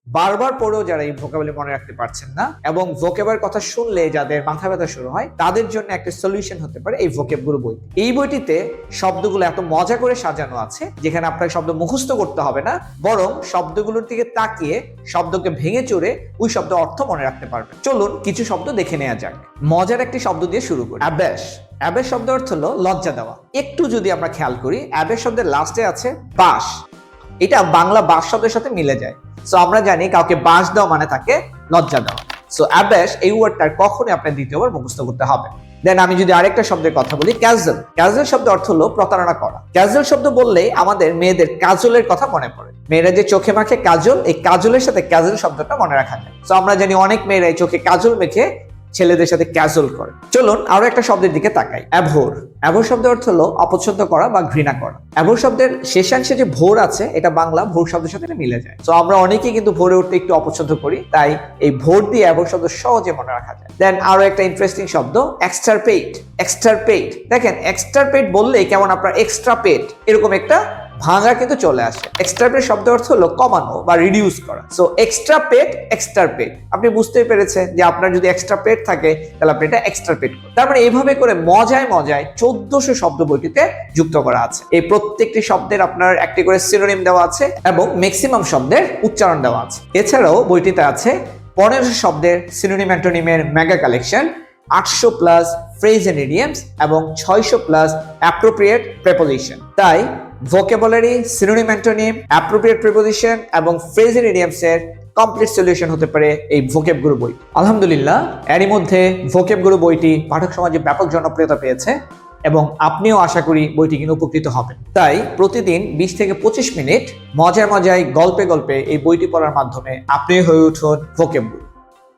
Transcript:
বারবার পড়েও যারা এই ভোকাবুলারি মনে রাখতে পারছেন না এবং ভোকেবের কথা শুনলে যাদের মাথা ব্যথা শুরু হয়, তাদের জন্য একটা সলিউশন হতে পারে এই ভোকেব গুরু বই। এই বইটিতে শব্দগুলো এত মজা করে সাজানো আছে যেখানে আপনাকে শব্দ মুখস্থ করতে হবে না, বরং শব্দগুলোর দিকে তাকিয়ে শব্দকে ভেঙে চড়ে ওই শব্দ অর্থ মনে রাখতে পারবেন। চলুন কিছু শব্দ দেখে নেওয়া যাক। মজার একটি শব্দ দিয়ে শুরু করি, অ্যাবেশ। অ্যাবেশ শব্দ অর্থ হলো লজ্জা দেওয়া। একটু যদি আমরা খেয়াল করি, অ্যাবেশ শব্দের লাস্টে আছে বাস। এটা বাংলা বাস শব্দের সাথে মিলে যায়। সো আমরা জানি কাউকে বাস দেওয়া মানে তাকে লজ্জা দেওয়া। সো অ্যাবেশ এই ওয়ার্ডটার কখনোই আপনার দ্বিতীয়বার মুখস্থ করতে হবে। দেন আমি যদি আরেকটা শব্দের কথা বলি, ক্যাজুয়াল। ক্যাজুয়াল শব্দ অর্থ হলো প্রতারণা করা। ক্যাজুয়াল শব্দ বললেই আমাদের মেয়েদের কাজলের কথা মনে পড়ে। মেয়েরা যে চোখে মাখে কাজল, এই কাজলের সাথে ক্যাজুয়াল শব্দটা মনে রাখা যায়। সো আমরা জানি অনেক মেয়েরা এই চোখে কাজল মেখে ছেলেদের সাথে ক্যাজুয়াল করে। চলুন আরো একটা শব্দের দিকে তাকাই, অ্যাভোর। অ্যাভোর শব্দের অর্থ হলো অপছন্দ করা বা ঘৃণা করা। অ্যাভোর শব্দের শেষাংশে যে ভোর আছে, এটা বাংলা ভোর শব্দের সাথে মিলে যায়। তো আমরা অনেকেই কিন্তু ভোরে উঠতে একটু অপছন্দ করি, তাই এই ভোর দিয়ে অ্যাভোর শব্দ সহজে মনে রাখা যায়। দেন আরো একটা ইন্টারেস্টিং শব্দ, এক্সটারপেট। এক্সটারপেট, দেখেন এক্সটারপেট বললেই কেমন আপনার এক্সট্রা পেট এরকম একটা ভাঙা কিন্তু চলে আসে। এক্সট্রাপেট শব্দ অর্থ হলো কমানো বা রিডিউস করা। সো এক্সট্রা পেট, এক্সট্রাপেট, আপনি বুঝতেই পেরেছেন যে আপনার যদি এক্সট্রা পেট থাকে তাহলে আপনি এটা এক্সট্রাপেট করেন। তার মানে এইভাবে করে মজায় মজায় 1400 শব্দ বইটিতে যুক্ত করা আছে। এই প্রত্যেকটি শব্দের আপনার একটি করে সিনোনিম দেওয়া আছে এবং ম্যাক্সিমাম শব্দের উচ্চারণ দেওয়া আছে। এছাড়াও বইটিতে আছে 1500 শব্দের সিনোনিম অ্যান্টোনিমের mega collection, 800 plus phrase and idioms এবং 600 প্লাস অ্যাপ্রোপ্রিয়েট প্রেপোজিশন। তাই vocabulary, synonym antonym, appropriate preposition এবং ফ্রেজ এন্ড ইডিয়মস এর কমপ্লিট সলিউশন হতে পারে এই ভোকেব গুরু বই। আলহামদুলিল্লাহ, এরই মধ্যে ভোকেব গুরু বইটি পাঠক সমাজে ব্যাপক জনপ্রিয়তা পেয়েছে এবং আপনিও আশা করি বইটি কিনে উপকৃত হবেন। তাই প্রতিদিন 20 থেকে 25 মিনিট মজায় মজায় গল্পে গল্পে এই বইটি পড়ার মাধ্যমে আপনি হয়ে উঠুন ভোকেব গুরু।